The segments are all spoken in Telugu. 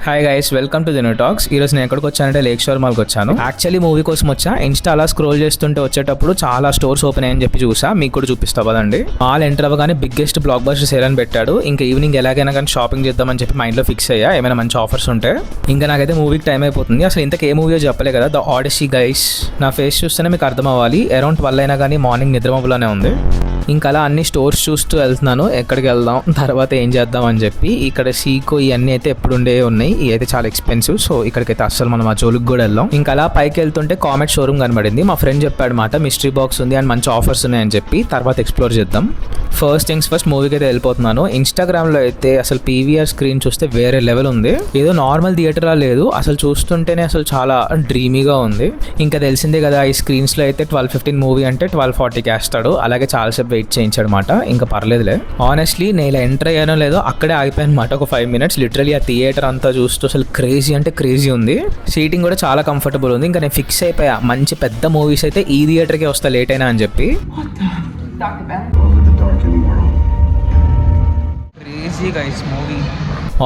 Hi guys, welcome to Dino Talks. ఈ రోజు నేను ఎక్కడికి వచ్చానంటే లేక్ షోర్ మాల్కి వచ్చాను. యాక్చువల్లీ మూవీ కోసం వచ్చా. ఇన్స్టా అలా స్క్రోల్ చేస్తుంటే వచ్చేటప్పుడు చాలా స్టోర్స్ ఓపెన్ అయ్యని చెప్పి చూసా. మీకు కూడా చూపిస్తా పదండి. మాల్ ఎంటర్ అవ్వగానే బిగ్గెస్ట్ బ్లాక్ బస్టర్ సేల్ అని పెట్టాడు. ఇంకా ఈవినింగ్ ఎలాగైనా కానీ షాపింగ్ చేద్దామని చెప్పి మైండ్లో ఫిక్స్ అయ్యా, ఏమైనా మంచి ఆఫర్స్ ఉంటే. ఇంకా నాకైతే మూవీకి టైం అయిపోతుంది. అసలు ఇంతకు ఏ మూవీయో చెప్పలే కదా, ద ఆడిసీ గైస్. నా ఫేస్ చూస్తేనే మీకు అర్థం అవ్వాలి. అరౌండ్ 12 అయినా కానీ మార్నింగ్ నిద్రమబ్బులోనే ఉంది. ఇంకా అలా అన్ని స్టోర్స్ చూస్తూ వెళ్తున్నాను, ఎక్కడికి వెళ్దాం తర్వాత ఏం చేద్దాం అని చెప్పి. ఇక్కడ సీకో ఇవన్నీ అయితే ఎప్పుడుండే ఉన్నాయి, ఇవి అయితే చాలా ఎక్స్పెన్సివ్. సో ఇక్కడికైతే అస్సలు మనం ఆ జోలికి కూడా వెళ్దాం. ఇంకా అలా పైకి వెళ్తుంటే కామెట్ షోరూమ్ కనబడింది. మా ఫ్రెండ్ చెప్పాడు మాట మిస్టరీ బాక్స్ ఉంది అండ్ మంచి ఆఫర్స్ ఉన్నాయని చెప్పి. తర్వాత ఎక్స్ప్లోర్ చేద్దాం. ఫస్ట్ థింగ్స్ ఫస్ట్, మూవీకి అయితే వెళ్ళిపోతున్నాను. ఇన్స్టాగ్రామ్లో అయితే అసలు పీవీఆర్ స్క్రీన్ చూస్తే వేరే లెవెల్ ఉంది. ఏదో నార్మల్ థియేటర్లా లేదు, అసలు చూస్తుంటేనే అసలు చాలా డ్రీమీగా ఉంది. ఇంకా తెలిసిందే కదా, ఈ స్క్రీన్స్లో అయితే 12:15 మూవీ అంటే 12:40కి వేస్తాడు. అలాగే చాలాసేపు వెయిట్ చేయించాడు మాట. ఇంకా పర్లేదులే. ఆనెస్ట్లీ నేను ఇలా ఎంటర్ అయ్యానో లేదో అక్కడే ఆగిపోయాను మాట. ఒక 5 minutes లిటరలీ ఆ థియేటర్ అంతా చూస్తూ అసలు క్రేజీ అంటే క్రేజీ ఉంది. సీటింగ్ కూడా చాలా కంఫర్టబుల్ ఉంది. ఇంకా నేను ఫిక్స్ అయిపోయా, మంచి పెద్ద మూవీస్ అయితే ఈ థియేటర్కి వస్తా లేట్ అయినా అని చెప్పి. Crazy guys movie.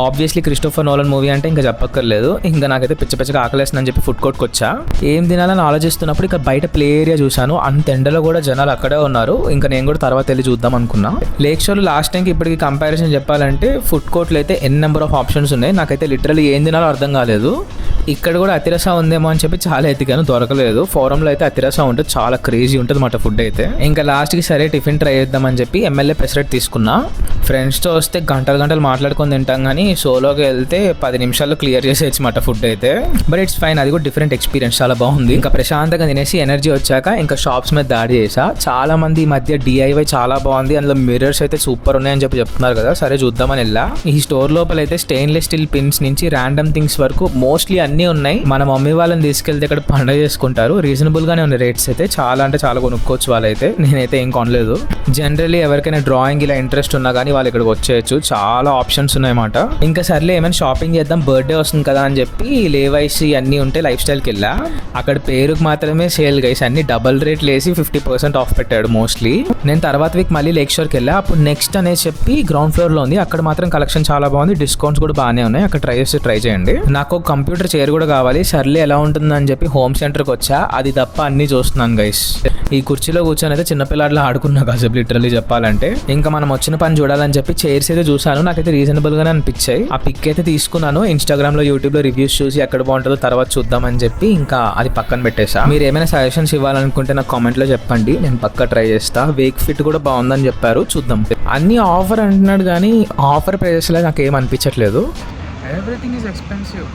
Obviously Christopher Nolan movie అంటే ఇంకా చెప్పక్కర్లేదు. ఇంకా నాకైతే పిచ్చగా ఆకలేస్తుందని చెప్పి ఫుడ్ కోర్ట్కి వచ్చా. ఏం తినాలని ఆలోచిస్తున్నప్పుడు ఇక్కడ బయట ప్లే ఏరియా చూశాను. అంత ఎండలో కూడా జనాలు అక్కడే ఉన్నారు. ఇంకా నేను కూడా తర్వాత వెళ్ళి చూద్దాం అనుకున్నా. లేక్ షోలో లాస్ట్ టైంకి ఇప్పటికి కంపారిజన్ చెప్పాలంటే ఫుడ్ కోర్ట్లో అయితే నెంబర్ ఆఫ్ ఆప్షన్స్ ఉన్నాయి. నాకైతే లిటరలీ ఏం తినాలో అర్థం కాలేదు. ఇక్కడ కూడా అతిరస ఉందేమో అని చెప్పి చాలా ఎతికాను, దొరకలేదు. ఫోరంలో అయితే అతిరస ఉంటుంది, చాలా క్రేజీ ఉంటుంది మాట ఫుడ్ అయితే. ఇంకా లాస్ట్కి సరే టిఫిన్ ట్రై చేద్దామని చెప్పి ఎమ్మెల్యే పెసరెట్ తీసుకున్నా. ఫ్రెండ్స్తో వస్తే గంటలు మాట్లాడుకొని తింటాం, కానీ సోలోకి వెళ్తే 10 నిమిషాల్లో క్లియర్ చేసేయచ్చు మాట ఫుడ్ అయితే. బట్ ఇట్స్ ఫైన్, అది కూడా డిఫరెంట్ ఎక్స్పీరియన్స్, చాలా బాగుంది. ఇంకా ప్రశాంతంగా తినేసి ఎనర్జీ వచ్చాక ఇంకా షాప్స్ మీద దాడి చేసా. చాలా మంది ఈ మధ్య డిఐవై చాలా బాగుంది, అందులో మిర్రర్స్ అయితే సూపర్ ఉన్నాయని చెప్పి చెప్తున్నారు కదా, సరే చూద్దామని వెళ్ళా. ఈ స్టోర్ లోపల అయితే స్టెయిన్లెస్ స్టీల్ పిన్స్ నుంచి ర్యాండమ్ థింగ్స్ వరకు మోస్ట్లీ అన్నీ ఉన్నాయి. మన మమ్మీ వాళ్ళని తీసుకెళ్తే ఇక్కడ పండుగ చేసుకుంటారు. రీజనబుల్ గానే ఉన్నాయి రేట్స్ అయితే, చాలా అంటే చాలా కొనుక్కోవచ్చు వాళ్ళైతే. నేనైతే ఏం కొనలేదు. జనరల్లీ ఎవరికైనా డ్రాయింగ్ ఇలా ఇంట్రెస్ట్ ఉన్నా కానీ వాళ్ళు ఇక్కడికి వచ్చేయచ్చు, చాలా ఆప్షన్స్ ఉన్నాయన్నమాట. ఇంకా సర్లే ఏమైనా షాపింగ్ చేద్దాం, బర్త్డే వస్తుంది కదా అని చెప్పి లేవైస్ అన్నీ ఉంటే లైఫ్ స్టైల్కి వెళ్ళా. అక్కడ పేరుకు మాత్రమే సేల్ గైస్, అన్ని డబల్ రేట్లు వేసి 50% ఆఫ్ పెట్టాడు మోస్ట్లీ. నేను తర్వాత వీక్ మళ్ళీ లేక్ షోర్కి వెళ్ళా. అప్పుడు నెక్స్ట్ అనేసి చెప్పి గ్రౌండ్ ఫ్లోర్ లో ఉంది. అక్కడ మాత్రం కలెక్షన్ చాలా బాగుంది, డిస్కౌంట్స్ కూడా బాగానే ఉన్నాయి. అక్కడ ట్రై చేయండి. నాకు ఒక కంప్యూటర్ చైర్ కూడా కావాలి. సర్లే ఎలా ఉంటుందని చెప్పి హోమ్ సెంటర్కి వచ్చా. అది తప్ప అన్ని చూస్తున్నాను గైస్. ఈ కుర్చీలో కూర్చొని అయితే చిన్నపిల్లాడిలో ఆడుకున్నా కాసేపు లిటరల్లీ చెప్పాలంటే. ఇంకా మనం వచ్చిన పని చూడాలని చెప్పి చైర్స్ అయితే చూసాను. నాకైతే రీజనబుల్ గానే అనిపించాయి. ఆ పిక్ అయితే తీసుకున్నాను. ఇన్స్టాగ్రామ్ లో యూట్యూబ్ లో రివ్యూస్ చూసి ఎక్కడ బాగుంటుందో తర్వాత చూద్దామని చెప్పి ఇంకా అది పక్కన పెట్టేసా. మీరు ఏమైనా సజెషన్స్ ఇవ్వాలనుకుంటే నాకు కామెంట్ లో చెప్పండి, నేను పక్కా ట్రై చేస్తా. వేక్ ఫిట్ కూడా బాగుందని చెప్పారు, చూద్దాం. అన్ని ఆఫర్ అంటున్నాడు కానీ ఆఫర్ ప్రైజెస్ లో నాకు ఏం అనిపించట్లేదు. Everything is expensive.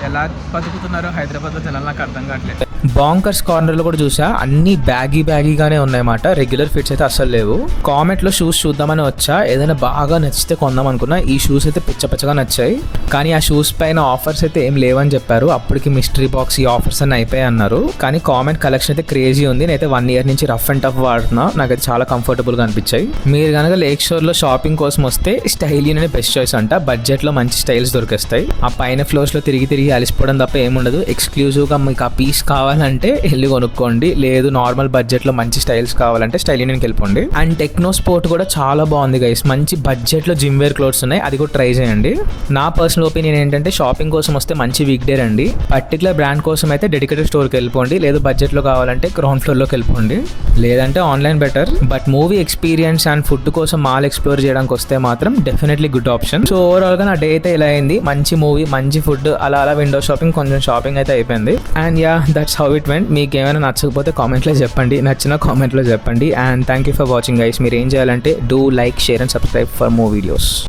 ఎలా బతుకుతున్నారో హైదరాబాద్లో జనాలు నాకు అర్థం కావట్లేదు. బాంకర్స్ కార్నర్లో కూడా చూసా, అన్ని బ్యాగీగానే ఉన్నాయన్నమాట. రెగ్యులర్ ఫిట్స్ అయితే అస్సలు లేవు. కామెట్లో షూస్ చూద్దామని వచ్చా, ఏదైనా బాగా నచ్చితే కొందాం అనుకున్నా. ఈ షూస్ అయితే పిచ్చగా నచ్చాయి, కానీ ఆ షూస్ పైన ఆఫర్స్ అయితే ఏం లేవని చెప్పారు. అప్పటికి మిస్టరీ బాక్స్ ఈ ఆఫర్స్ అన్ని అయిపోయాయి అన్నారు. కానీ కామెట్ కలెక్షన్ అయితే క్రేజీ ఉంది. నేనైతే 1 year నుంచి రఫ్ అండ్ టఫ్ వాడుతున్నా, నాకైతే చాలా కంఫర్టబుల్గా అనిపించాయి. మీరు కనుక లేక్ షోర్లో షాపింగ్ కోసం వస్తే స్టైలియన్ అనే బెస్ట్ చాయిస్ అంట. బడ్జెట్లో మంచి స్టైల్స్ దొరికేస్తాయి. ఆ పైన ఫ్లోర్స్లో తిరిగి అలిసిపోవడం తప్ప ఏముండదు. ఎక్స్క్లూజివ్గా మీకు ఆ పీస్ కావాలంటే వెళ్ళి కొనుక్కోండి, లేదు నార్మల్ బడ్జెట్లో మంచి స్టైల్స్ కావాలంటే స్టైలియన్కి వెళ్ళిపోండి. అండ్ టెక్నో స్పోర్ట్ కూడా చాలా బాగుంది గైస్, మంచి బడ్జెట్లో జిమ్ వేర్ క్లోత్స్ ఉన్నాయి, అది కూడా ట్రై చేయండి. నా పర్సనల్ ఒపీనియన్ ఏంటంటే షాపింగ్ కోసం వస్తే మంచి వీక్ డే రండి. పర్టికులర్ బ్రాండ్ కోసం అయితే డెడికేటెడ్ స్టోర్కి వెళ్ళిపోండి, లేదు బడ్జెట్లో కావాలంటే గ్రౌండ్ ఫ్లోర్లోకి వెళ్ళిపోండి, లేదంటే online better. But movie experience and food కోసం మాల్ ఎక్స్ప్లోర్ చేయడానికి వస్తే మాత్రం డెఫినెట్లీ గుడ్ ఆప్షన్. సో ఓవరాల్గా నా డే అయితే ఇలా అయింది. మంచి మూవీ, మంచి ఫుడ్, అలా విండో షాపింగ్, కొంచెం షాపింగ్ అయితే అయిపోయింది. And yeah, that's how it went. మీకు ఏమైనా నచ్చకపోతే కామెంట్లో చెప్పండి, నచ్చిన కామెంట్లో చెప్పండి. And thank you for watching guys. మీరు ఏం చేయాలంటే do like, share and subscribe for more videos.